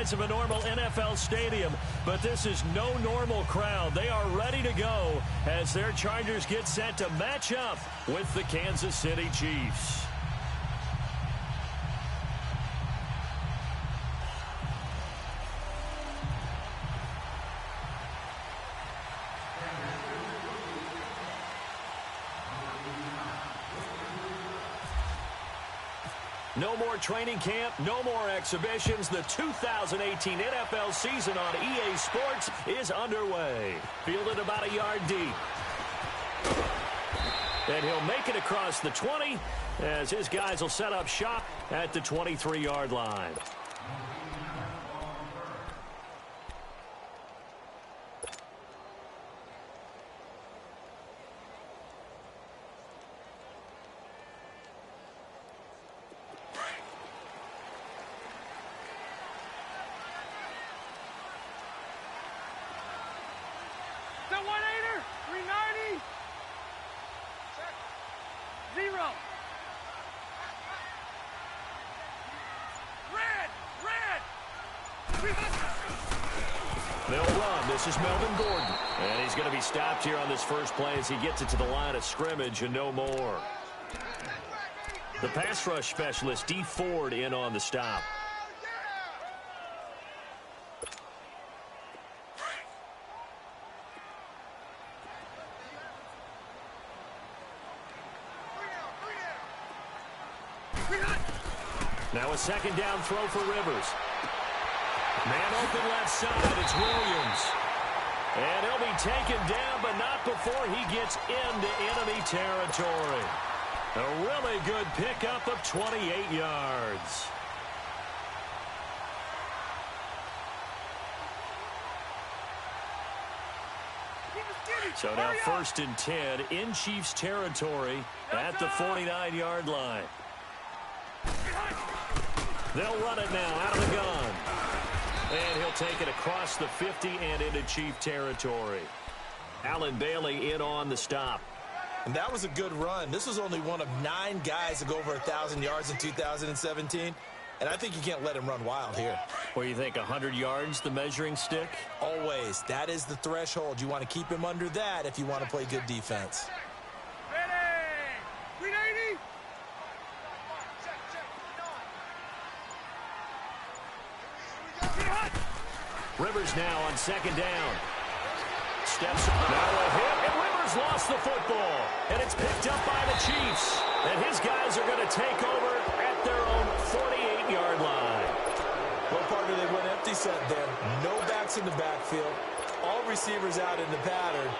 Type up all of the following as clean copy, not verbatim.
size of a normal NFL stadium, but this is no normal crowd. They are ready to go as their Chargers get set to match up with the Kansas City Chiefs. No more training camp, no more exhibitions. The 2018 NFL season on EA Sports is underway. Fielded about a yard deep. And he'll make it across the 20 as his guys will set up shop at the 23-yard line. They'll run. This is Melvin Gordon. And he's going to be stopped here on this first play as he gets it to the line of scrimmage and no more. The pass rush specialist, D. Ford, in on the stop. Now a second down throw for Rivers. Man open left side, it's Williams. And he'll be taken down, but not before he gets into enemy territory. A really good pickup of 28 yards. So now 1st and 10 in Chiefs territory at the 49-yard line. They'll run it now out of the gun. And he'll take it across the 50 and into Chief territory. Allen Bailey in on the stop. And that was a good run. This was only one of 9 guys to go over 1,000 yards in 2017. And I think you can't let him run wild here. What do you think, 100 yards, the measuring stick? Always. That is the threshold. You want to keep him under that if you want to play good defense. Rivers now on second down. Steps now a hit, and Rivers lost the football. And it's picked up by the Chiefs. And his guys are going to take over at their own 48-yard line. Well, partner, they went empty set there. No backs in the backfield. All receivers out in the pattern.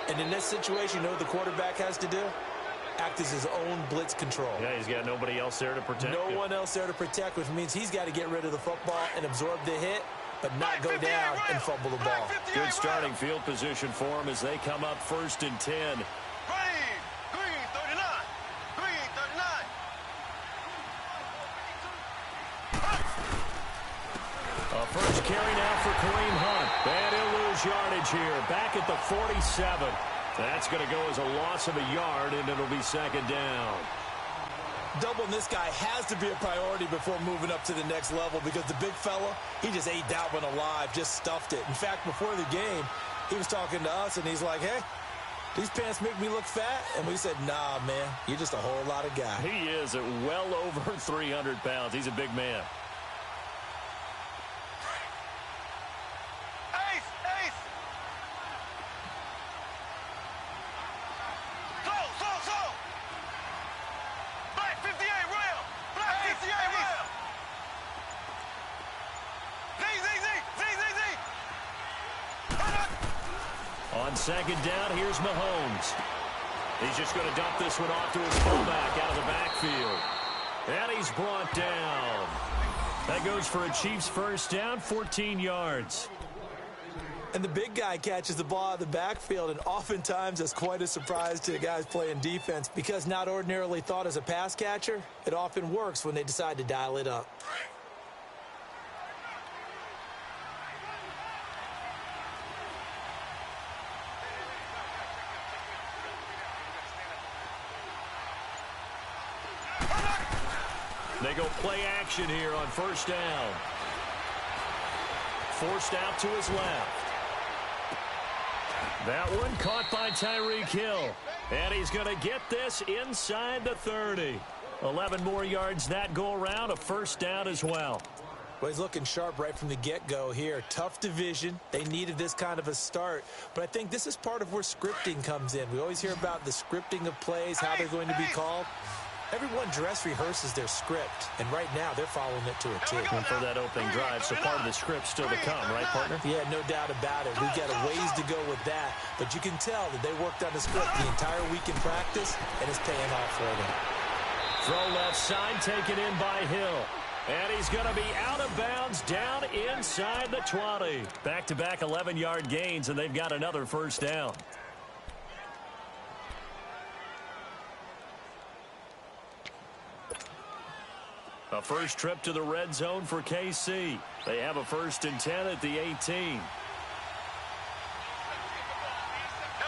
And in this situation, you know what the quarterback has to do? Act as his own blitz control. Yeah, he's got nobody else there to protect him. No one else there to protect, which means he's got to get rid of the football and absorb the hit, but not go down and fumble the ball. Good starting field position for him as they come up 1st and 10. Green 39. Green 39. A first carry now for Kareem Hunt. And he'll lose yardage here. Back at the 47. That's going to go as a loss of a yard, and it'll be second down. Doubling this guy has to be a priority before moving up to the next level because the big fella, he just ate that one alive, just stuffed it. In fact, before the game, he was talking to us, and he's like, hey, these pants make me look fat? And we said, nah, man, you're just a whole lot of guy. He is at well over 300 pounds. He's a big man. On second down, here's Mahomes. He's just going to dump this one off to his fullback out of the backfield. And he's brought down. That goes for a Chiefs first down, 14 yards. And the big guy catches the ball out of the backfield, and oftentimes that's quite a surprise to the guys playing defense because not ordinarily thought as a pass catcher, it often works when they decide to dial it up. They go play action here on first down. forced out to his left. That one caught by Tyreek Hill. And he's going to get this inside the 30. 11 more yards that go around, a first down as well. Well, he's looking sharp right from the get-go here. Tough division. They needed this kind of a start. But I think this is part of where scripting comes in. We always hear about the scripting of plays, how they're going to be called. Everyone dress rehearses their script, and right now they're following it to a T. And for that opening drive, so part of the script still to come, right, partner? Yeah, no doubt about it. We've got a ways to go with that, but you can tell that they worked on the script the entire week in practice, and it's paying off for them. Throw left side, taken in by Hill. And he's going to be out of bounds down inside the 20. Back-to-back 11-yard gains, and they've got another first down. A first trip to the red zone for KC. They have a 1st and 10 at the 18. Here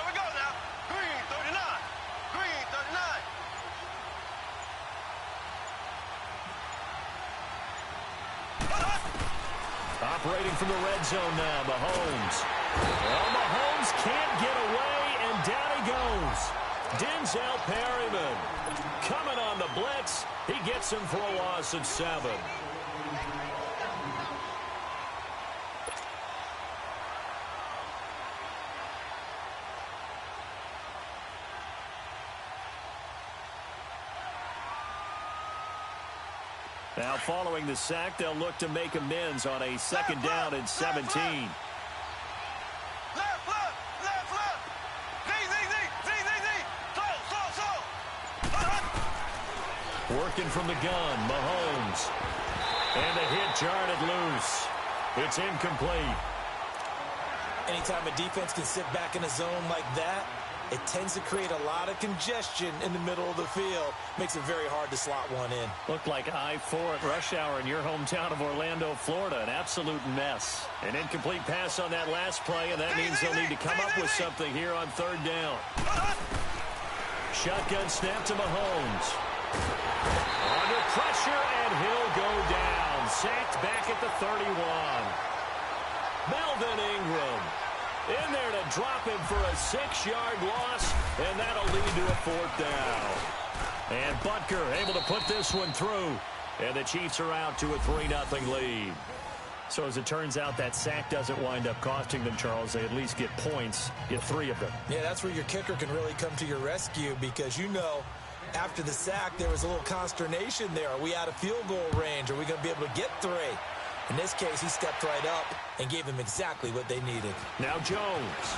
we go now. Green 39. Green 39. Operating from the red zone now, Mahomes. Well, Mahomes can't get away, and down he goes. Denzel Perryman coming on the blitz. He gets him for a loss of 7. Now, following the sack, they'll look to make amends on a 2nd down and 17. Left. Slow. Working from the gun, Mahomes. And the hit jarred it loose. It's incomplete. Anytime a defense can sit back in a zone like that, it tends to create a lot of congestion in the middle of the field. Makes it very hard to slot one in. Looked like I-4 at rush hour in your hometown of Orlando, Florida. An absolute mess. An incomplete pass on that last play, and that means they'll need to come up with something here on 3rd down. Shotgun snap to Mahomes. Under pressure, and he'll go down. Sacked back at the 31. Melvin Ingram in there to drop him for a 6-yard loss, and that'll lead to a 4th down. And Butker able to put this one through, and the Chiefs are out to a 3-0 lead. So as it turns out, that sack doesn't wind up costing them, Charles. They at least get points, get 3 of them. Yeah, that's where your kicker can really come to your rescue, because you know after the sack there was a little consternation there. Are we out of field goal range? Are we going to be able to get 3? In this case, he stepped right up and gave them exactly what they needed. Now Jones.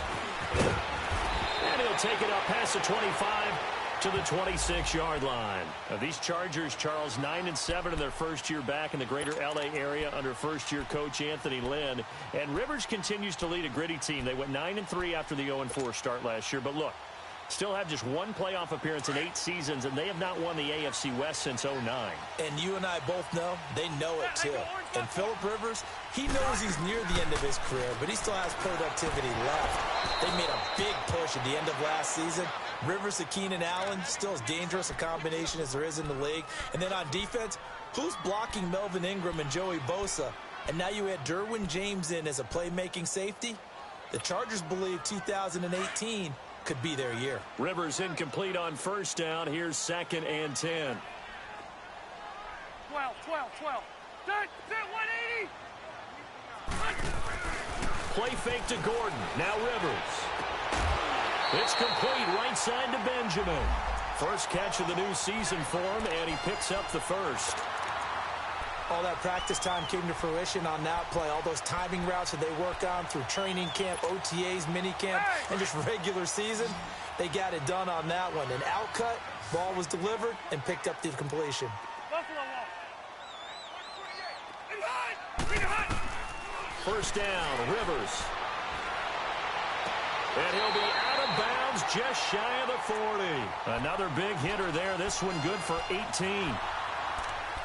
And he'll take it up past the 25 to the 26-yard line. Now these Chargers, Charles, 9-7 in their first year back in the greater L.A. area under first-year coach Anthony Lynn. And Rivers continues to lead a gritty team. They went 9-3 after the 0-4 start last year. But look, still have just 1 playoff appearance in 8 seasons, and they have not won the AFC West since 2009. And you and I both know they know it too. And Phillip Rivers, he knows he's near the end of his career, but he still has productivity left. They made a big push at the end of last season. Rivers to Keenan Allen, still as dangerous a combination as there is in the league. And then on defense, who's blocking Melvin Ingram and Joey Bosa? And now you add Derwin James in as a playmaking safety. The Chargers believe 2018 could be their year. Rivers incomplete on 1st down. Here's 2nd and 10. 12. Set 180. Play fake to Gordon. Now Rivers. It's complete right side to Benjamin. First catch of the new season for him, and he picks up the 1st. All that practice time came to fruition on that play. All those timing routes that they work on through training camp, OTAs, minicamp, and just regular season, they got it done on that one. An outcut, ball was delivered, and picked up the completion. First down, Rivers. And he'll be out of bounds just shy of the 40. Another big hitter there. This one good for 18.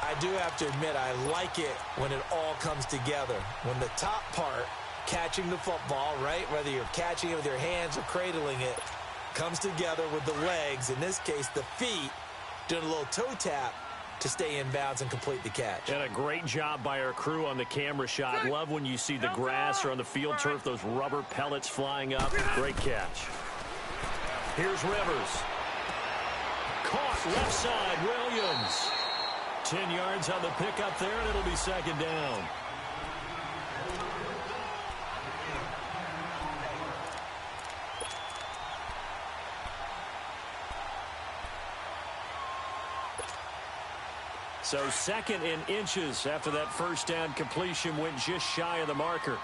I do have to admit, I like it when it all comes together. When the top part, catching the football, right, whether you're catching it with your hands or cradling it, comes together with the legs, in this case the feet, doing a little toe tap. to stay in bounds and complete the catch. And a great job by our crew on the camera shot. Love when you see the grass or on the field turf, those rubber pellets flying up. Great catch. Here's Rivers. Caught left side, Williams. 10 yards on the pickup there, and it'll be second down. So second in inches after that first down completion went just shy of the marker.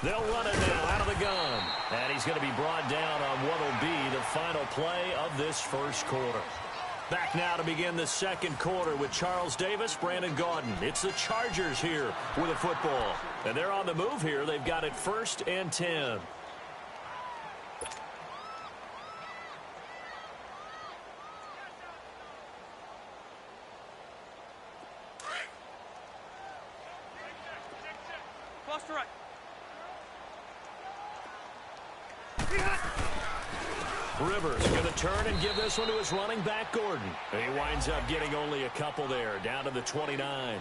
They'll run it now out of the gun. And he's going to be brought down on what will be the final play of this first quarter. Back now to begin the second quarter with Charles Davis, Brandon Gaudin. It's the Chargers here with a football. And they're on the move here. They've got it 1st and 10. Close to right. Rivers going to turn and give this one to his running back, Gordon. He winds up getting only a couple there, down to the 29.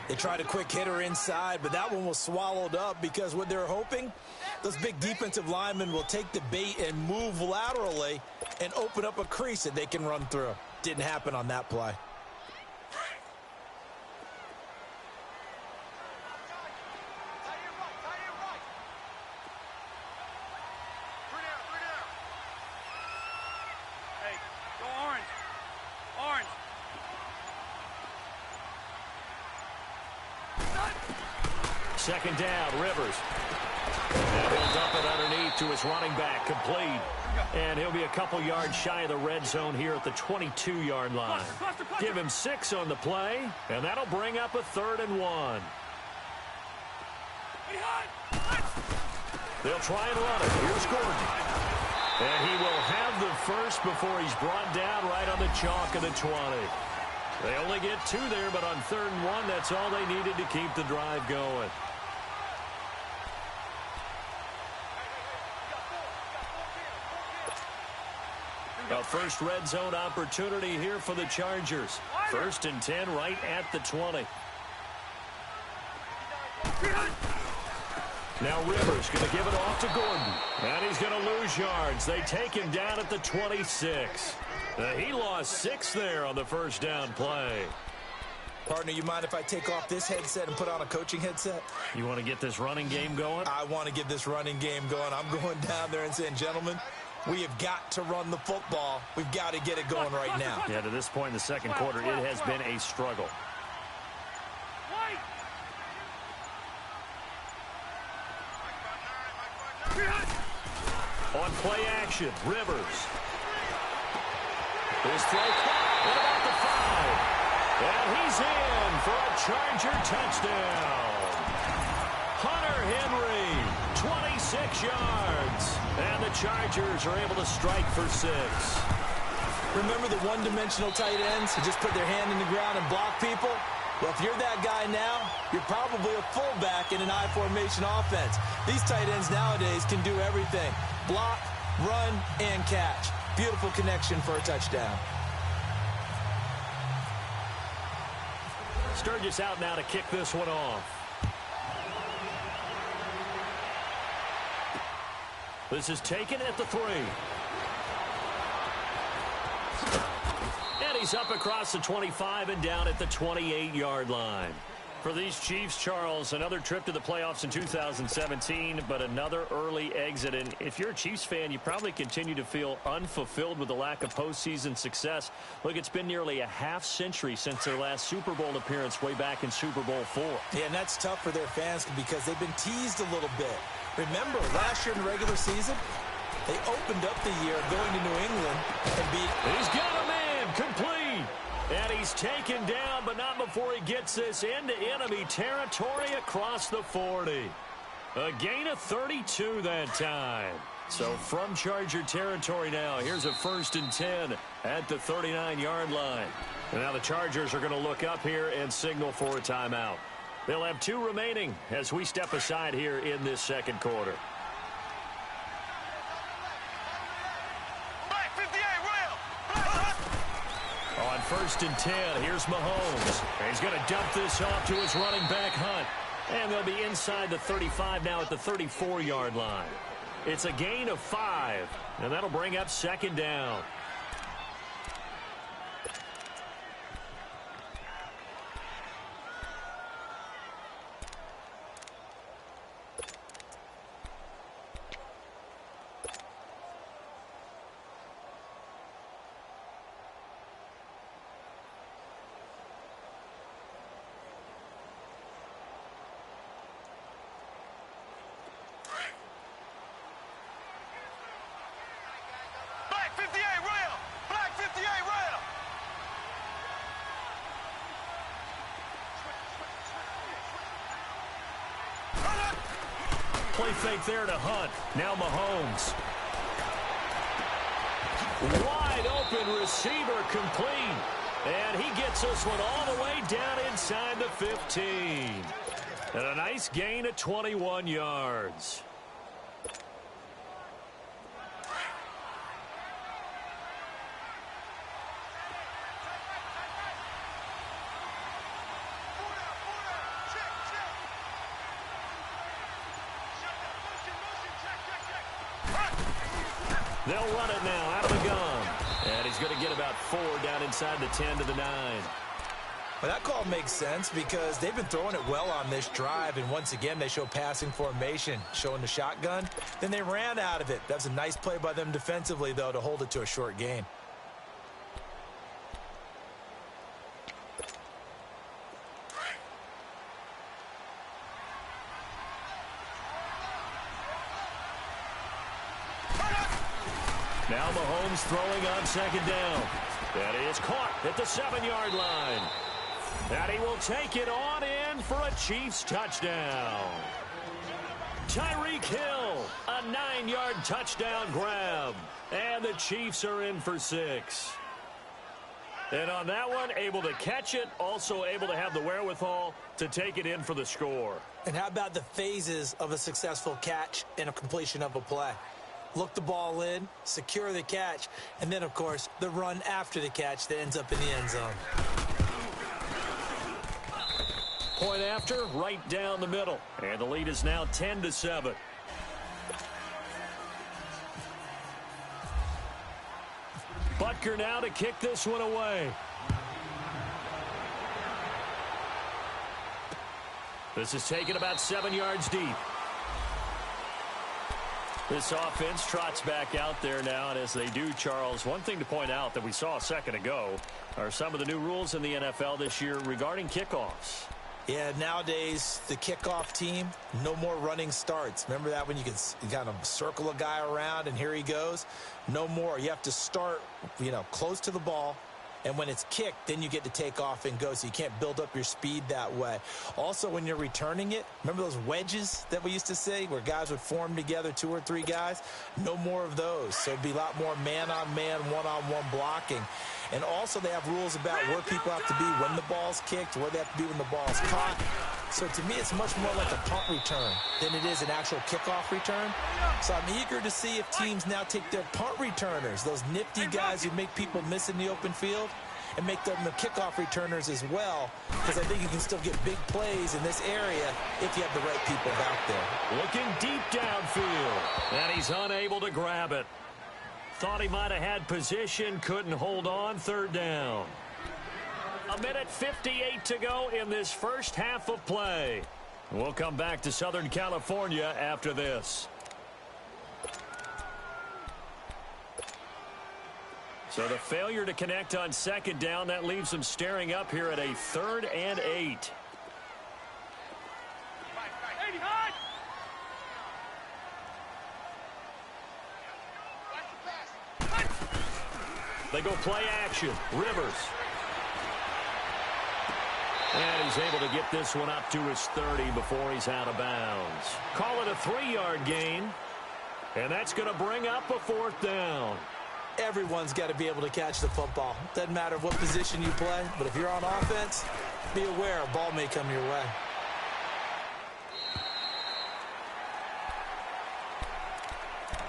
They tried a quick hitter inside, but that one was swallowed up because what they're hoping, those big defensive linemen will take the bait and move laterally and open up a crease that they can run through. Didn't happen on that play. Second down, Rivers. And he'll dump it underneath to his running back, complete. And he'll be a couple yards shy of the red zone here at the 22-yard line. Give him 6 on the play, and that'll bring up a 3rd and 1. They'll try and run it. Here's Gordon. And he will have the first before he's brought down right on the chalk of the 20. They only get 2 there, but on 3rd and 1, that's all they needed to keep the drive going. A first red zone opportunity here for the Chargers. 1st and 10 right at the 20. Now Rivers going to give it off to Gordon. And he's going to lose yards. They take him down at the 26. He lost 6 there on the first down play. Partner, you mind if I take off this headset and put on a coaching headset? You want to get this running game going? I want to get this running game going. I'm going down there and saying, gentlemen, we have got to run the football. We've got to get it going right now. Yeah, to this point in the second quarter, it has been a struggle. On play action, Rivers. His throw caught at about the 5. And he's in for a Charger touchdown. Hunter Henry, 26 yards. And the Chargers are able to strike for 6. Remember the one-dimensional tight ends who just put their hand in the ground and block people? Well, if you're that guy now, you're probably a fullback in an I-formation offense. These tight ends nowadays can do everything. Block, run, and catch. Beautiful connection for a touchdown. Sturgis out now to kick this one off. This is taken at the 3. And he's up across the 25 and down at the 28-yard line. For these Chiefs, Charles, another trip to the playoffs in 2017, but another early exit. And if you're a Chiefs fan, you probably continue to feel unfulfilled with the lack of postseason success. Look, it's been nearly a half-century since their last Super Bowl appearance way back in Super Bowl IV. Yeah, and that's tough for their fans because they've been teased a little bit. Remember, last year in the regular season, they opened up the year going to New England and beat... He's got a man complete. And he's taken down, but not before he gets this into enemy territory across the 40. A gain of 32 that time. So from Charger territory now, here's a 1st and 10 at the 39-yard line. And now the Chargers are going to look up here and signal for a timeout. They'll have 2 remaining as we step aside here in this second quarter. 1st and 10. Here's Mahomes. He's going to dump this off to his running back, Hunt. And they'll be inside the 35 now at the 34-yard line. It's a gain of 5, and that'll bring up 2nd down. Black 58 rail! Black 58 rail! Play fake there to Hunt. Now Mahomes. Wide open receiver complete. And he gets this one all the way down inside the 15. And a nice gain of 21 yards. They'll run it now out of the gun. And he's going to get about 4 down inside the 10 to the 9. Well, that call makes sense because they've been throwing it well on this drive, and once again they show passing formation, showing the shotgun. Then they ran out of it. That's a nice play by them defensively, though, to hold it to a short gain. Now Mahomes throwing on 2nd down. That is caught at the 7-yard line. And he will take it on in for a Chiefs touchdown. Tyreek Hill, a 9-yard touchdown grab. And the Chiefs are in for 6. And on that one, able to catch it, also able to have the wherewithal to take it in for the score. And how about the phases of a successful catch and a completion of a play? Look the ball in, secure the catch, and then, of course, the run after the catch that ends up in the end zone. Point after, right down the middle. And the lead is now 10-7. Butker now to kick this one away. This is taken about 7 yards deep. This offense trots back out there now, and as they do, Charles, one thing to point out that we saw a second ago are some of the new rules in the NFL this year regarding kickoffs. Yeah, nowadays, the kickoff team, no more running starts. Remember that when you kind of circle a guy around and here he goes? No more. You have to start, close to the ball. And when it's kicked, then you get to take off and go, so you can't build up your speed that way. Also, when you're returning it, remember those wedges that we used to say where guys would form together, 2 or 3 guys? No more of those. So it'd be a lot more man-on-man, one-on-one blocking. And also they have rules about where people have to be when the ball's kicked, where they have to be when the ball's caught. So to me, it's much more like a punt return than it is an actual kickoff return. So I'm eager to see if teams now take their punt returners, those nifty guys who make people miss in the open field, and make them the kickoff returners as well, because I think you can still get big plays in this area if you have the right people out there. Looking deep downfield, and he's unable to grab it. Thought he might have had position, couldn't hold on, 3rd down. 1:58 to go in this first half of play. We'll come back to Southern California after this. So the failure to connect on 2nd down, that leaves them staring up here at a 3rd and 8. They go play action. Rivers. And he's able to get this one up to his 30 before he's out of bounds. Call it a 3-yard gain. And that's going to bring up a 4th down. Everyone's got to be able to catch the football. Doesn't matter what position you play, but if you're on offense, be aware a ball may come your way.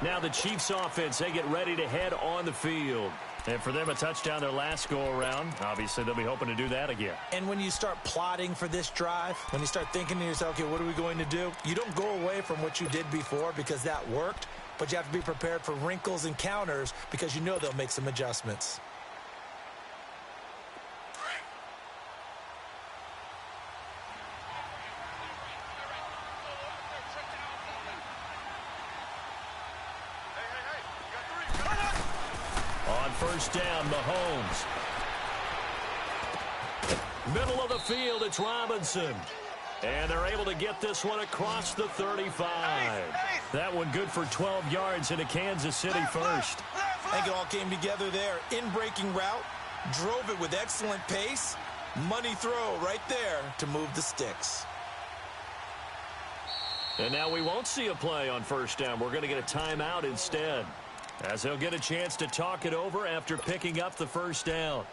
Now the Chiefs offense, they get ready to head on the field. And for them, a touchdown their last go-around. Obviously, they'll be hoping to do that again. And when you start plotting for this drive, when you start thinking to yourself, okay, what are we going to do? You don't go away from what you did before because that worked, but you have to be prepared for wrinkles and counters because you know they'll make some adjustments. First down, Mahomes. Middle of the field, it's Robinson. And they're able to get this one across the 35. That one good for 12 yards into Kansas City first. I think it all came together there. In-breaking route, drove it with excellent pace. Money throw right there to move the sticks. And now we won't see a play on first down. We're going to get a timeout instead, as he'll get a chance to talk it over after picking up the first down.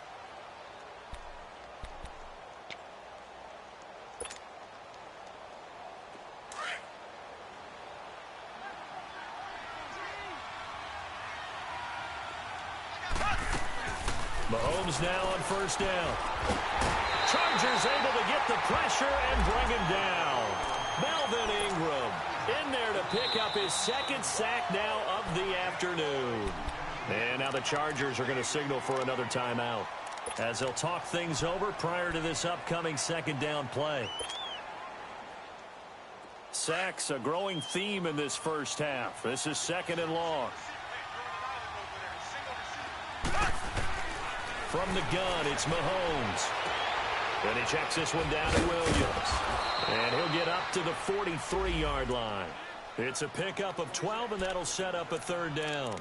Mahomes now on first down. Chargers able to get the pressure and bring him down. Melvin Ingram in there to pick up his second sack now of the afternoon. And now the Chargers are going to signal for another timeout, as they'll talk things over prior to this upcoming second down play. Sacks, a growing theme in this first half. This is second and long. From the gun, it's Mahomes. And he checks this one down to Williams. And he'll get up to the 43-yard line. It's a pickup of 12, and that'll set up a third down.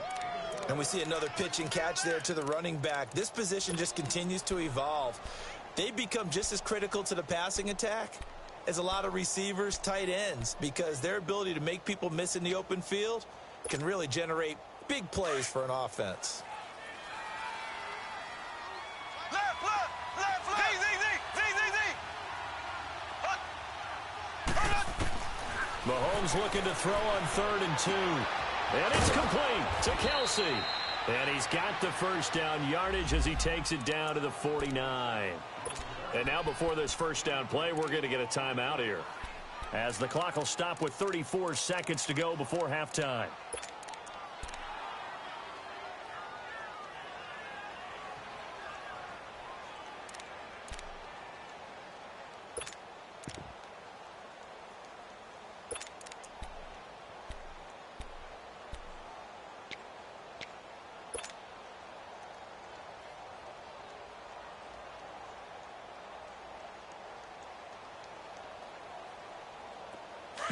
And we see another pitch and catch there to the running back. This position just continues to evolve. They become just as critical to the passing attack as a lot of receivers, tight ends, because their ability to make people miss in the open field can really generate big plays for an offense. Mahomes looking to throw on 3rd and 2. And it's complete to Kelsey. And he's got the first down yardage as he takes it down to the 49. And now before this first down play, we're going to get a timeout here, as the clock will stop with 34 seconds to go before halftime.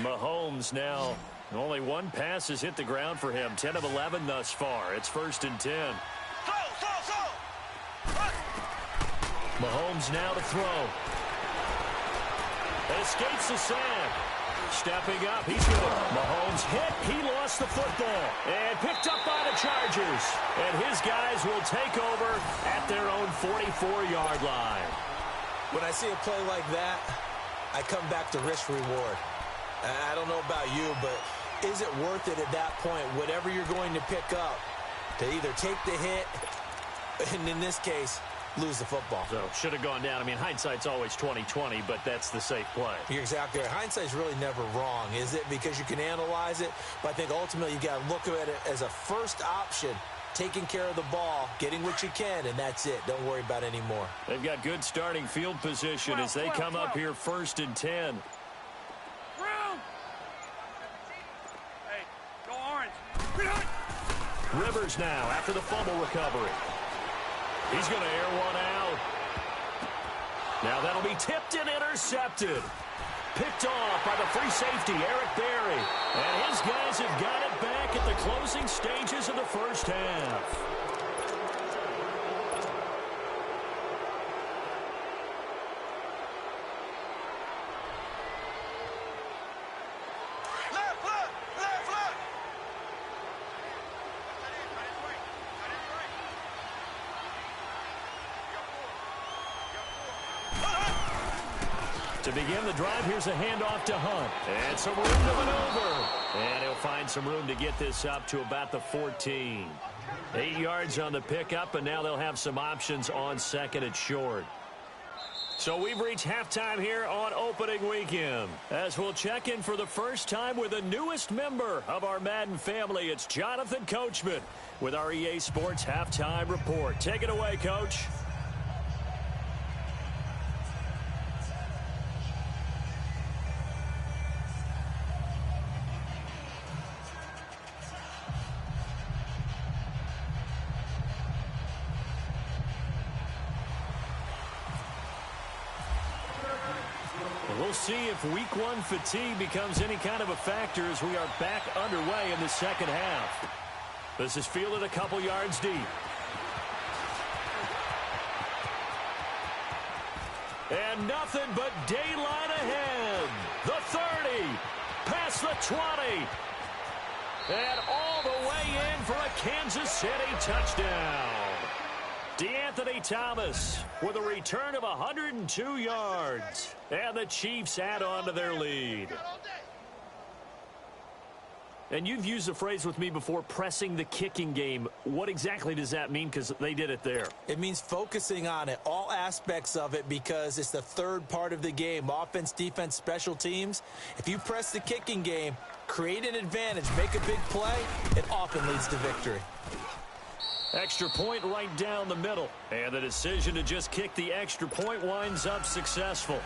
Mahomes now, only one pass has hit the ground for him. 10 of 11 thus far. It's 1st and 10. Mahomes now to throw. Escapes the sack. Stepping up, he's good. Mahomes hit, he lost the football. And picked up by the Chargers. And his guys will take over at their own 44-yard line. When I see a play like that, I come back to risk-reward. I don't know about you, but is it worth it at that point, whatever you're going to pick up, to either take the hit, and in this case, lose the football? So, should have gone down. I mean, hindsight's always 20/20, but that's the safe play. You're exactly right. Hindsight's really never wrong, is it? Because you can analyze it, but I think ultimately you got to look at it as a first option, taking care of the ball, getting what you can, and that's it. Don't worry about any more. They've got good starting field position as they come up here 1st and 10. Rivers now after the fumble recovery. He's going to air one out. Now that'll be tipped and intercepted. Picked off by the free safety, Eric Berry. And his guys have got it back at the closing stages of the first half. To begin the drive, here's a handoff to Hunt. And some room to maneuver. And he'll find some room to get this up to about the 14. 8 yards on the pickup, and now they'll have some options on second and short. So we've reached halftime here on opening weekend, as we'll check in for the first time with the newest member of our Madden family. It's Jonathan Coachman with our EA Sports Halftime Report. Take it away, Coach. We'll see if week one fatigue becomes any kind of a factor as we are back underway in the second half. This is fielded a couple yards deep. And nothing but daylight ahead. The 30, past the 20, and all the way in for a Kansas City touchdown. DeAnthony Thomas with a return of 102 yards. And the Chiefs add on to their lead. And you've used the phrase with me before, pressing the kicking game. What exactly does that mean? Because they did it there. It means focusing on it, all aspects of it, because it's the third part of the game. Offense, defense, special teams. If you press the kicking game, create an advantage, make a big play, it often leads to victory. Extra point right down the middle. And the decision to just kick the extra point winds up successful.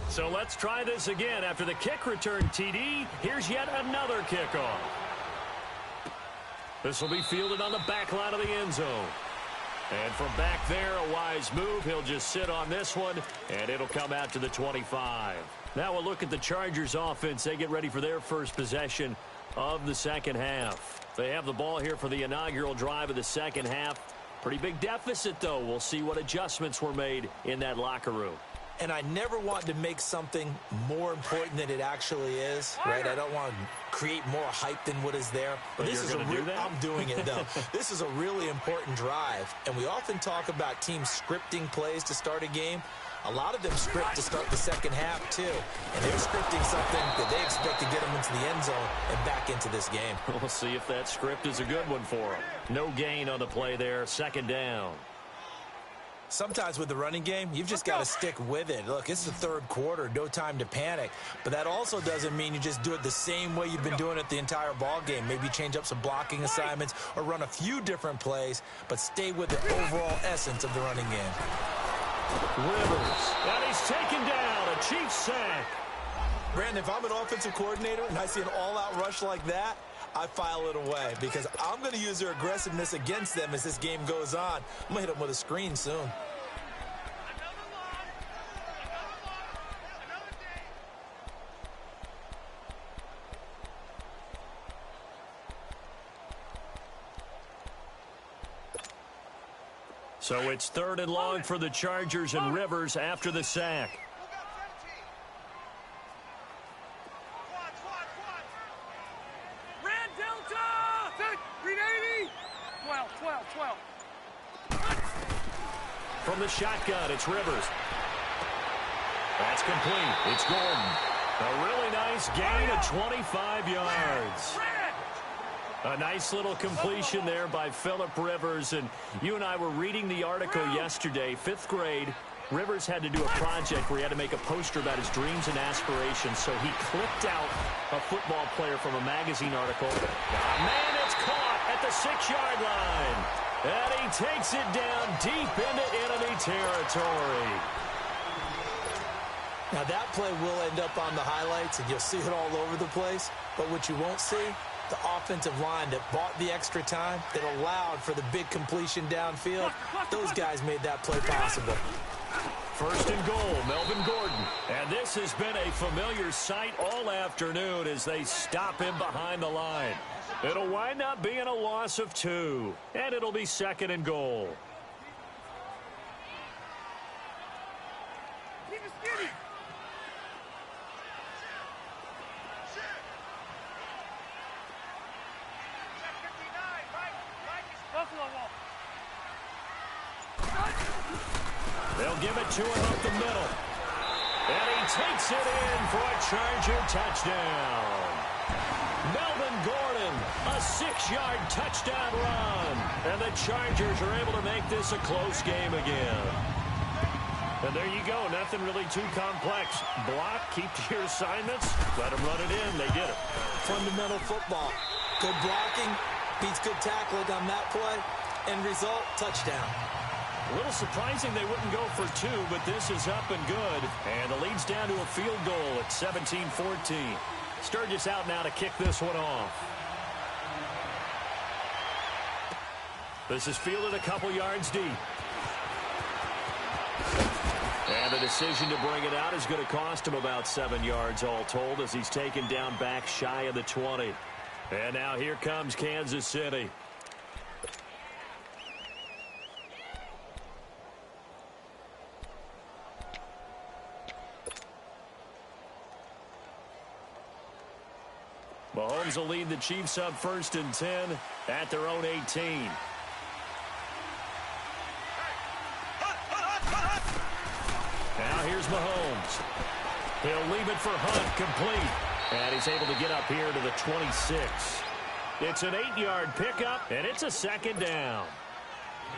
So let's try this again. After the kick return TD, here's yet another kickoff. This will be fielded on the back line of the end zone. And from back there, a wise move. He'll just sit on this one, and it'll come out to the 25. Now we'll look at the Chargers offense. They get ready for their first possession of the second half. They have the ball here for the inaugural drive of the second half. Pretty big deficit, though. We'll see what adjustments were made in that locker room. And I never want to make something more important than it actually is, right? I don't want to create more hype than what is there. But this is I'm doing it, though. This is a really important drive. And we often talk about teams scripting plays to start a game. A lot of them script to start the second half, too. And they're scripting something that they expect to get them into the end zone and back into this game. We'll see if that script is a good one for them. No gain on the play there, second down. Sometimes with the running game, you've just got to stick with it. Look, it's the third quarter, no time to panic. But that also doesn't mean you just do it the same way you've been doing it the entire ball game. Maybe change up some blocking assignments or run a few different plays, but stay with the overall essence of the running game. Rivers, and he's taken down, a Chiefs sack. Brandon, if I'm an offensive coordinator and I see an all-out rush like that, I file it away because I'm going to use their aggressiveness against them as this game goes on. I'm going to hit them with a screen soon. So it's third and long for the Chargers and Rivers after the sack. From the shotgun, it's Rivers. That's complete. It's Gordon. A really nice gain of 25 yards. A nice little completion there by Phillip Rivers. And you and I were reading the article yesterday, 5th grade. Rivers had to do a project where he had to make a poster about his dreams and aspirations. So he clipped out a football player from a magazine article. Man, it's caught at the 6-yard line. And he takes it down deep into enemy territory. Now that play will end up on the highlights, and you'll see it all over the place. But what you won't see, the offensive line that bought the extra time, that allowed for the big completion downfield, those guys made that play possible. First and goal, Melvin Gordon. And this has been a familiar sight all afternoon as they stop him behind the line. It'll wind up being a loss of 2, and it'll be second and goal. They'll give it to him up the middle. And he takes it in for a Charger touchdown. Melvin Gordon, a 6-yard touchdown run. And the Chargers are able to make this a close game again. And there you go. Nothing really too complex. Block, keep to your assignments, let them run it in. They did it. Fundamental football. Good blocking, beats good tackling on that play. End result, touchdown. A little surprising they wouldn't go for 2, but this is up and good. And the lead's down to a field goal at 17-14. Sturgis out now to kick this one off. This is fielded a couple yards deep. And the decision to bring it out is going to cost him about 7 yards all told as he's taken down back shy of the 20. And now here comes Kansas City. Mahomes will lead the Chiefs up 1st and 10 at their own 18. Now here's Mahomes. He'll leave it for Hunt, complete. And he's able to get up here to the 26. It's an 8-yard pickup, and it's a 2nd down.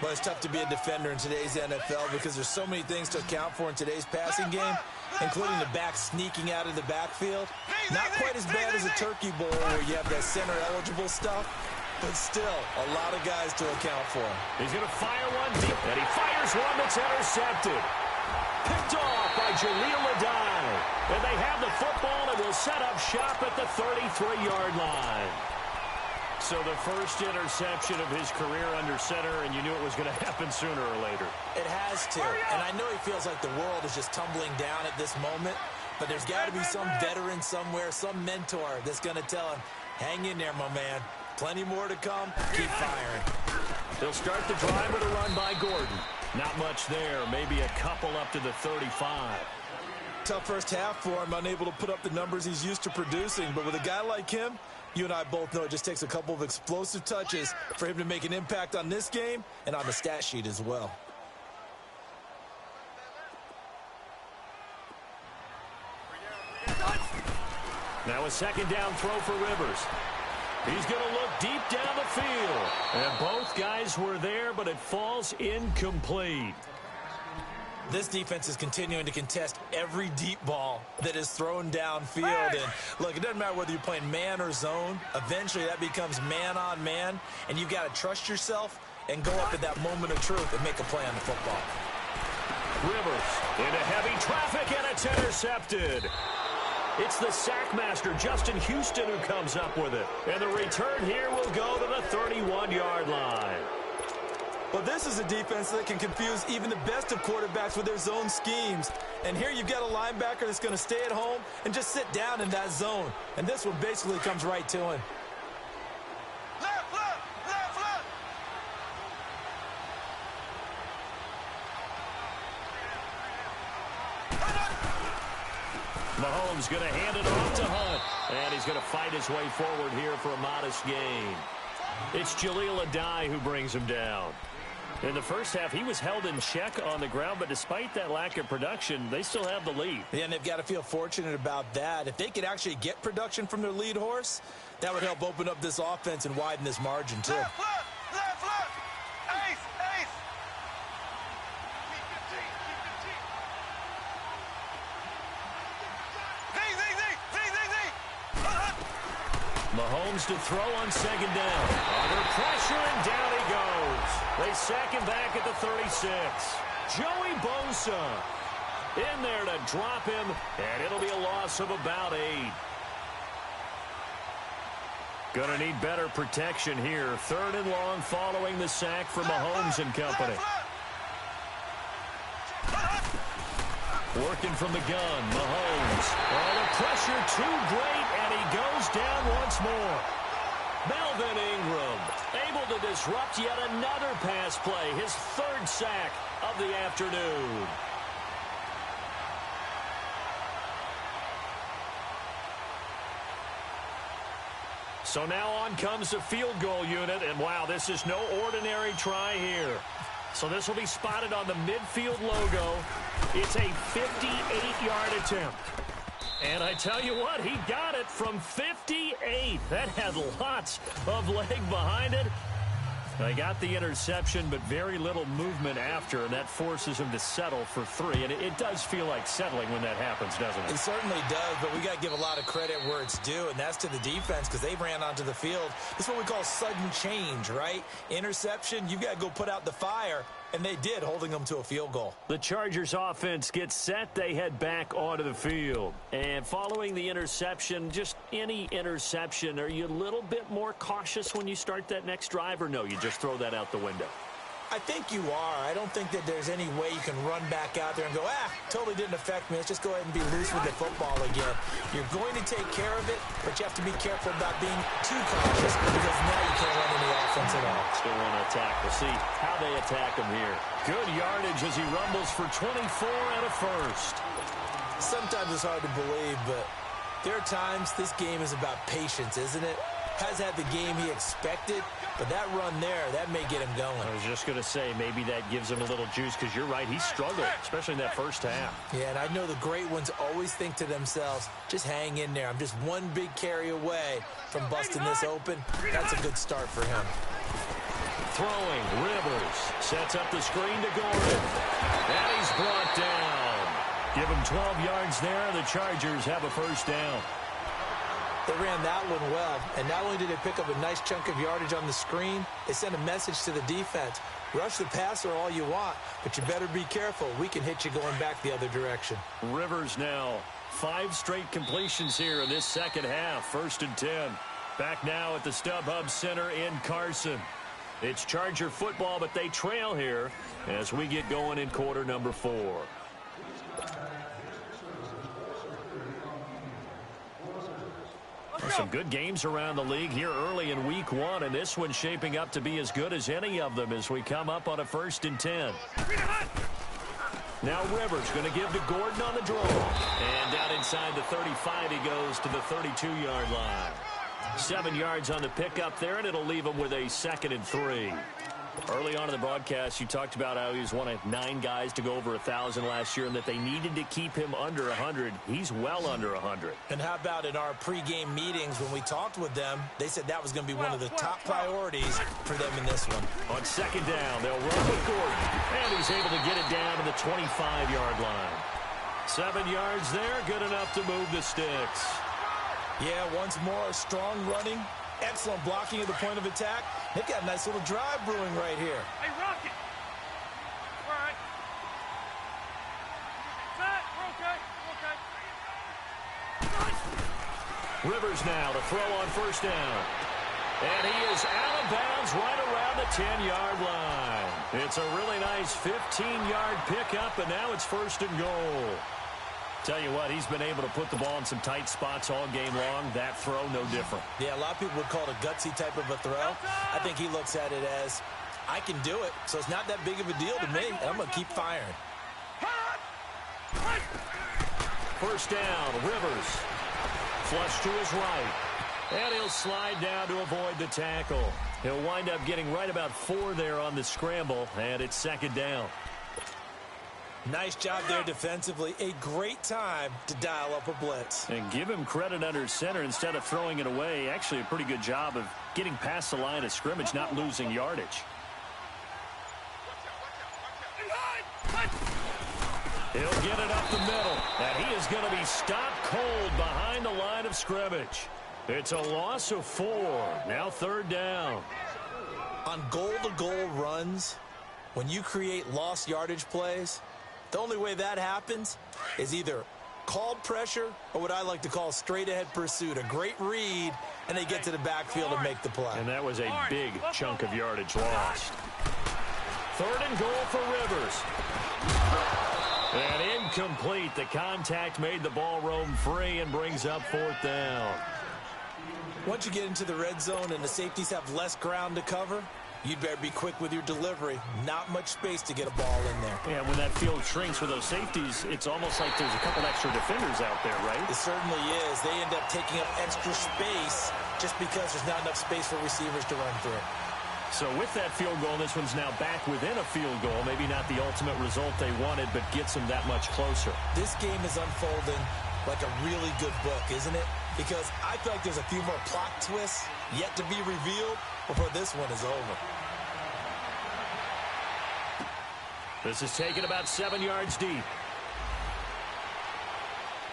Well, it's tough to be a defender in today's NFL because there's so many things to account for in today's passing game, including the back sneaking out of the backfield. Not quite as bad as a turkey bowl where you have that center-eligible stuff, but still a lot of guys to account for. He's going to fire one deep, and he fires one that's intercepted. Picked off by Jaleel Adai. And they have the football and will set up shop at the 33-yard line. So the first interception of his career under center, and you knew it was going to happen sooner or later. It has to. And I know he feels like the world is just tumbling down at this moment, but there's got to be some veteran somewhere, some mentor that's going to tell him, hang in there, my man. Plenty more to come. Keep firing. They'll start the drive with a run by Gordon. Not much there. Maybe a couple up to the 35. Tough first half for him, unable to put up the numbers he's used to producing. But with a guy like him, you and I both know it just takes a couple of explosive touches for him to make an impact on this game and on the stat sheet as well. Now a 2nd down throw for Rivers. He's going to look deep down the field. And both guys were there, but it falls incomplete. This defense is continuing to contest every deep ball that is thrown downfield. And look, it doesn't matter whether you're playing man or zone. Eventually that becomes man on man. And you've got to trust yourself and go up at that moment of truth and make a play on the football. Rivers into heavy traffic, and it's intercepted. It's the sackmaster, Justin Houston, who comes up with it. And the return here will go to the 31-yard line. Well, this is a defense that can confuse even the best of quarterbacks with their zone schemes. And here you've got a linebacker that's going to stay at home and just sit down in that zone. And this one basically comes right to him. Left, left, left, left. Mahomes going to hand it off to Hunt. And he's going to fight his way forward here for a modest gain. It's Jaleel Adai who brings him down. In the first half, he was held in check on the ground, but despite that lack of production, they still have the lead. Yeah, and they've got to feel fortunate about that. If they could actually get production from their lead horse, that would help open up this offense and widen this margin, too. Left, left, left, left. Ace, ace. Keep your team, keep your team. Z, Z, Z, Z, Z, Z. Mahomes to throw on 2nd down. Under pressure, and down he goes. They sack him back at the 36. Joey Bosa in there to drop him, and it'll be a loss of about 8. Gonna need better protection here. 3rd and long following the sack for Mahomes and company. Working from the gun, Mahomes. Oh, the pressure too great, and he goes down once more. Melvin Ingram able to disrupt yet another pass play, his 3rd sack of the afternoon. So now on comes the field goal unit, and wow, this is no ordinary try here. So this will be spotted on the midfield logo. It's a 58-yard attempt. And I tell you what, he got it from 58. That had lots of leg behind it. They got the interception, but very little movement after, and that forces him to settle for 3. And it does feel like settling when that happens, doesn't it? It certainly does, but we got to give a lot of credit where it's due, and that's to the defense because they ran onto the field. It's what we call sudden change, right? Interception, you've got to go put out the fire, and they did, holding them to a field goal. The Chargers offense gets set. They head back onto the field. And following the interception, just any interception, are you a little bit more cautious when you start that next drive, or no, you just throw that out the window? I think you are. I don't think that there's any way you can run back out there and go, totally didn't affect me. Let's just go ahead and be loose with the football again. You're going to take care of it, but you have to be careful about being too cautious because now you can't run any offense at all. Still want to attack. We'll see how they attack him here. Good yardage as he rumbles for 24 and a first. Sometimes it's hard to believe, but there are times this game is about patience, isn't it? Has had the game he expected, but that run there, that may get him going. I was just going to say, maybe that gives him a little juice because you're right, he struggled, especially in that first half. Yeah, and I know the great ones always think to themselves, just hang in there. I'm just one big carry away from busting this open. That's a good start for him. Throwing, Rivers sets up the screen to Gordon. And he's brought down. Give him 12 yards there. The Chargers have a first down. They ran that one well, and not only did they pick up a nice chunk of yardage on the screen, they sent a message to the defense. Rush the passer all you want, but you better be careful. We can hit you going back the other direction. Rivers now 5 straight completions here in this second half. 1st and 10. Back now at the StubHub Center in Carson. It's Charger football, but they trail here as we get going in quarter number 4. Some good games around the league here early in week 1, and this one's shaping up to be as good as any of them as we come up on a 1st and 10. Now Rivers going to give to Gordon on the draw. And down inside the 35, he goes to the 32-yard line. 7 yards on the pickup there, and it'll leave him with a 2nd and 3. Early on in the broadcast, you talked about how he was one of 9 guys to go over 1,000 last year and that they needed to keep him under 100. He's well under 100. And how about in our pregame meetings when we talked with them, they said that was going to be one of the top priorities for them in this one. On 2nd down, they'll run with Gordon, and he's able to get it down to the 25-yard line. 7 yards there, good enough to move the sticks. Yeah, once more, strong running. Excellent blocking at the point of attack. They've got a nice little drive brewing right here. Hey, Rocket! All right. Set. We're okay. Rivers now to throw on 1st down. And he is out of bounds right around the 10-yard line. It's a really nice 15-yard pickup, and now it's 1st and goal. Tell you what, he's been able to put the ball in some tight spots all game long. That throw, no different. Yeah, a lot of people would call it a gutsy type of a throw. I think he looks at it as, I can do it, so it's not that big of a deal to me, and I'm going to keep firing. 1st down, Rivers. Flush to his right. And he'll slide down to avoid the tackle. He'll wind up getting right about 4 there on the scramble, and it's 2nd down. Nice job there defensively. A great time to dial up a blitz. And give him credit under center instead of throwing it away. Actually a pretty good job of getting past the line of scrimmage, not losing yardage. He'll get it up the middle. And he is going to be stopped cold behind the line of scrimmage. It's a loss of 4. Now 3rd down. On goal-to-goal runs, when you create lost yardage plays, the only way that happens is either called pressure or what I like to call straight-ahead pursuit. A great read, and they get to the backfield and make the play. And that was a big chunk of yardage lost. 3rd and goal for Rivers. And incomplete. The contact made the ball roam free and brings up 4th down. Once you get into the red zone and the safeties have less ground to cover, you'd better be quick with your delivery. Not much space to get a ball in there. Yeah, when that field shrinks with those safeties, it's almost like there's a couple extra defenders out there, right? It certainly is. They end up taking up extra space just because there's not enough space for receivers to run through. So with that field goal, this one's now back within a field goal. Maybe not the ultimate result they wanted, but gets them that much closer. This game is unfolding like a really good book, isn't it? Because I feel like there's a few more plot twists yet to be revealed before this one is over. This is taken about 7 yards deep.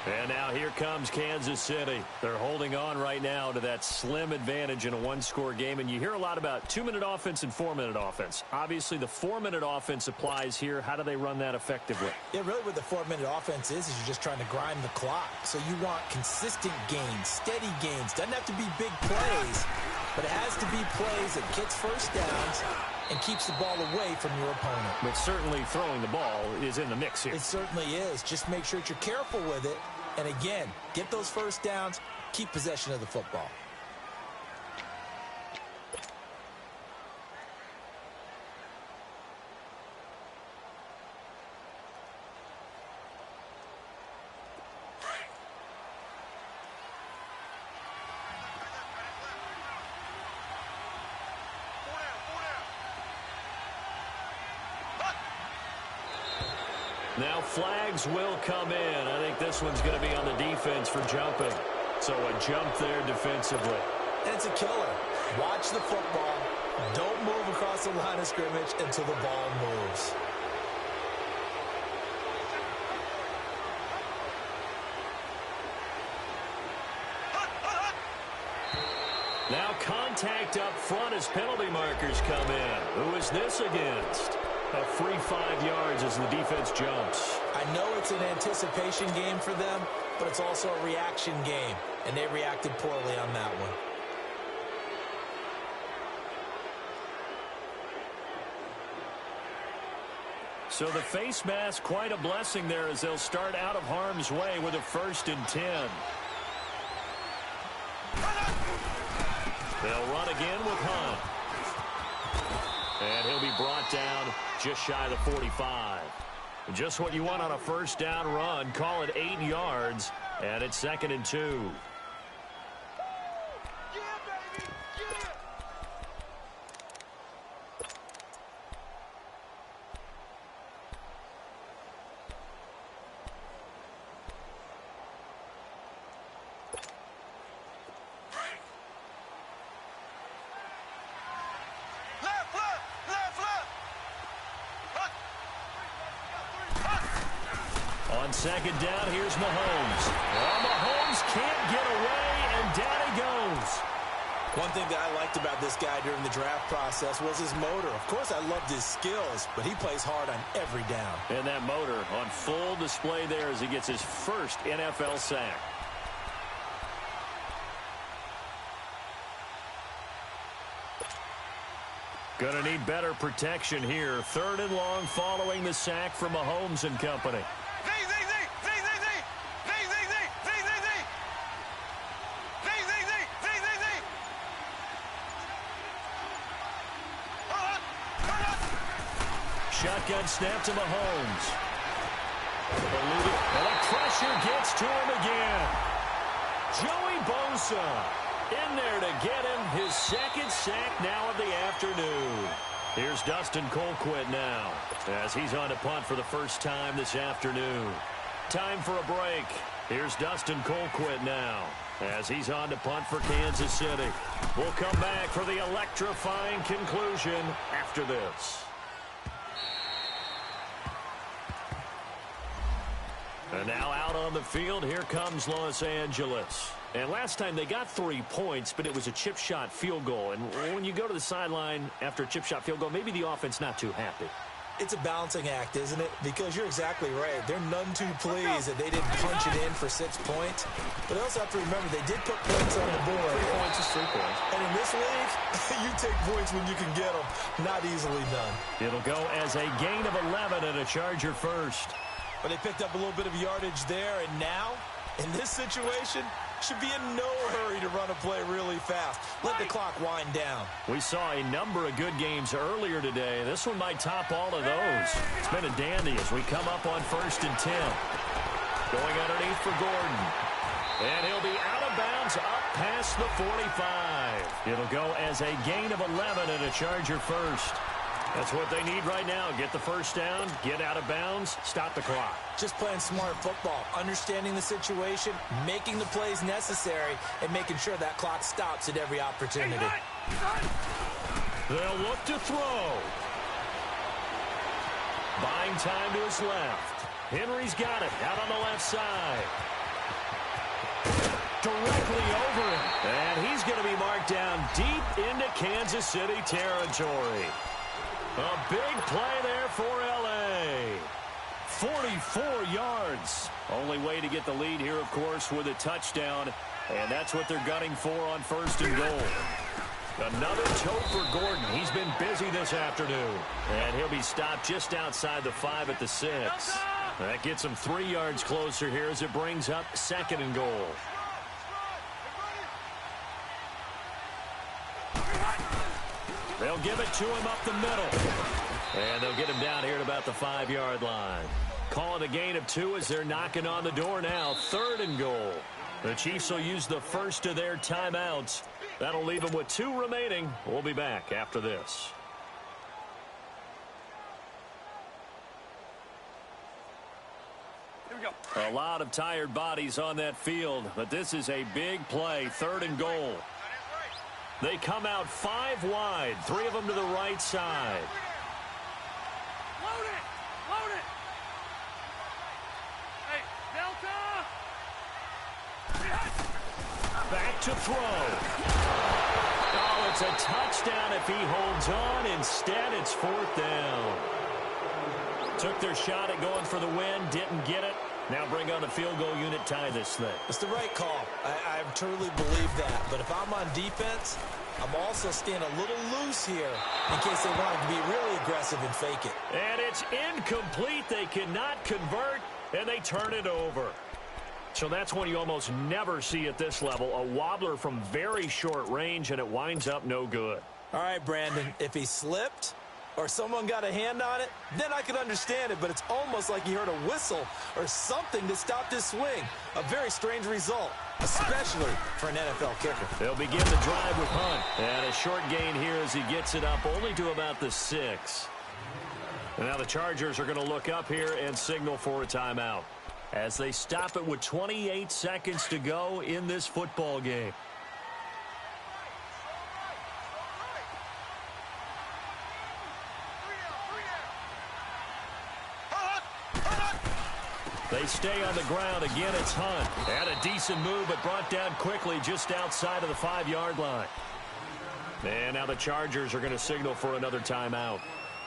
And now here comes Kansas City. They're holding on right now to that slim advantage in a one-score game. And you hear a lot about 2-minute offense and 4-minute offense. Obviously, the 4-minute offense applies here. How do they run that effectively? Yeah, really what the 4-minute offense is you're just trying to grind the clock. So you want consistent gains, steady gains. Doesn't have to be big plays, but it has to be plays that gets first downs and keeps the ball away from your opponent. But certainly throwing the ball is in the mix here. It certainly is. Just make sure that you're careful with it. And again, get those first downs, keep possession of the football. Now flags will come in. I think this one's going to be on the defense for jumping. So a jump there defensively. And it's a killer. Watch the football. Don't move across the line of scrimmage until the ball moves. Now contact up front as penalty markers come in. Who is this against? A free 5 yards as the defense jumps. I know it's an anticipation game for them, but it's also a reaction game, and they reacted poorly on that one. So the face mask, quite a blessing there as they'll start out of harm's way with a 1st and 10. They'll run again with Hunt. And he'll be brought down just shy of the 45. Just what you want on a first down run. Call it 8 yards, and it's 2nd and 2. On 2nd down, here's Mahomes. Well, Mahomes can't get away, and down he goes. One thing that I liked about this guy during the draft process was his motor. Of course, I loved his skills, but he plays hard on every down. And that motor on full display there as he gets his first NFL sack. Gonna need better protection here. 3rd and long following the sack from Mahomes and company. Shotgun snap to Mahomes. And the pressure gets to him again. Joey Bosa in there to get him his 2nd sack now of the afternoon. Here's Dustin Colquitt now as he's on to punt for the first time this afternoon. Time for a break. Here's Dustin Colquitt now as he's on to punt for Kansas City. We'll come back for the electrifying conclusion after this. And now out on the field, here comes Los Angeles. And last time they got 3 points, but it was a chip shot field goal. And when you go to the sideline after a chip shot field goal, maybe the offense not too happy. It's a balancing act, isn't it? Because you're exactly right. They're none too pleased that they didn't punch it in for 6 points. But they also have to remember they did put points on the board. 3 points is 3 points. And in this league, you take points when you can get them. Not easily done. It'll go as a gain of 11 and a Charger first. But they picked up a little bit of yardage there, and now, in this situation, should be in no hurry to run a play really fast. Let the clock wind down. We saw a number of good games earlier today. This one might top all of those. It's been a dandy as we come up on 1st and 10. Going underneath for Gordon. And he'll be out of of bounds up past the 45. It'll go as a gain of 11 and a Charger first. That's what they need right now. Get the first down, get out of bounds, stop the clock. Just playing smart football, understanding the situation, making the plays necessary, and making sure that clock stops at every opportunity. They'll look to throw. Buying time to his left. Henry's got it out on the left side. Directly over him. And he's going to be marked down deep into Kansas City territory. A big play there for L.A. 44 yards. Only way to get the lead here, of course, with a touchdown. And that's what they're gunning for on first and goal. Another tote for Gordon. He's been busy this afternoon. And he'll be stopped just outside the 5 at the 6. That gets him 3 yards closer here as it brings up second and goal. They'll give it to him up the middle. And they'll get him down here at about the 5-yard line. Calling a gain of 2 as they're knocking on the door now. Third and goal. The Chiefs will use the first of their timeouts. That'll leave them with 2 remaining. We'll be back after this. Here we go. A lot of tired bodies on that field, but this is a big play. Third and goal. They come out 5 wide, 3 of them to the right side. Load it! Load it! Hey, Delta! Back to throw. Oh, it's a touchdown if he holds on. Instead, it's 4th down. Took their shot at going for the win, didn't get it. Now bring on the field goal unit, tie this thing. It's the right call. I truly believe that. But if I'm on defense, I'm also staying a little loose here in case they want to be really aggressive and fake it. And it's incomplete. They cannot convert, and they turn it over. So that's one you almost never see at this level. A wobbler from very short range, and it winds up no good. All right, Brandon, if he slipped or someone got a hand on it, then I could understand it, but it's almost like he heard a whistle or something that stopped his swing. A very strange result, especially for an NFL kicker. They'll begin the drive with Hunt. And a short gain here as he gets it up only to about the 6. And now the Chargers are going to look up here and signal for a timeout as they stop it with 28 seconds to go in this football game. They stay on the ground. Again, it's Hunt. Had a decent move, but brought down quickly just outside of the 5-yard line. And now the Chargers are going to signal for another timeout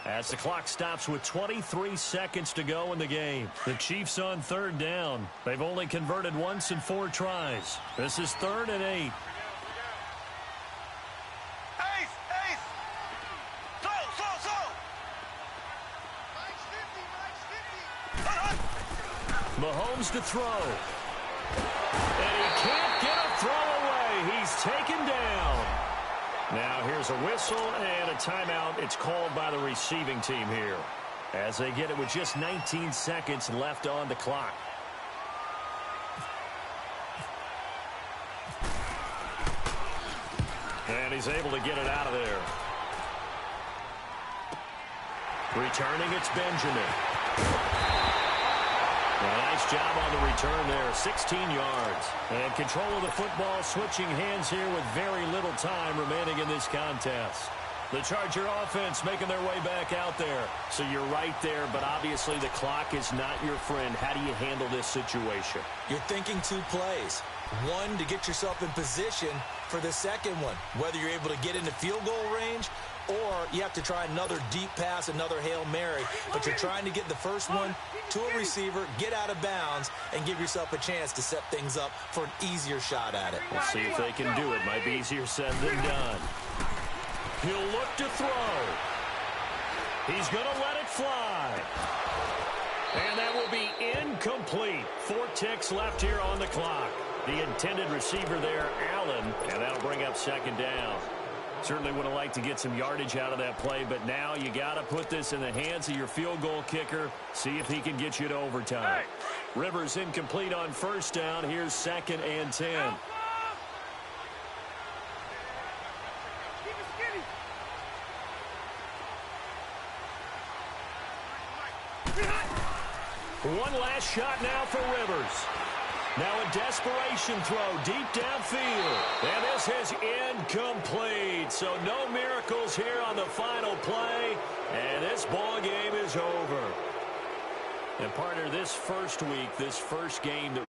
as the clock stops with 23 seconds to go in the game. The Chiefs on 3rd down. They've only converted once in 4 tries. This is 3rd and 8. Mahomes to throw. And he can't get a throw away. He's taken down. Now here's a whistle and a timeout. It's called by the receiving team here as they get it with just 19 seconds left on the clock. And he's able to get it out of there. Returning, it's Benjamin. Nice job on the return there, 16 yards. And control of the football, switching hands here with very little time remaining in this contest. The Charger offense making their way back out there. So you're right there, but obviously the clock is not your friend. How do you handle this situation? You're thinking 2 plays. One, to get yourself in position for the second one, whether you're able to get into field goal range or you have to try another deep pass, another Hail Mary. But you're trying to get the first one to a receiver, get out of bounds, and give yourself a chance to set things up for an easier shot at it. We'll see if they can do it. Might be easier said than done. He'll look to throw. He's going to let it fly. And that will be incomplete. 4 ticks left here on the clock. The intended receiver there, Allen, and that'll bring up 2nd down. Certainly would have liked to get some yardage out of that play, but now you got to put this in the hands of your field goal kicker. See if he can get you to overtime. Rivers incomplete on 1st down. Here's 2nd and 10. One last shot now for Rivers. Now a desperation throw deep downfield. And this is incomplete. So no miracles here on the final play. And this ball game is over. And partner, this first week, this first game that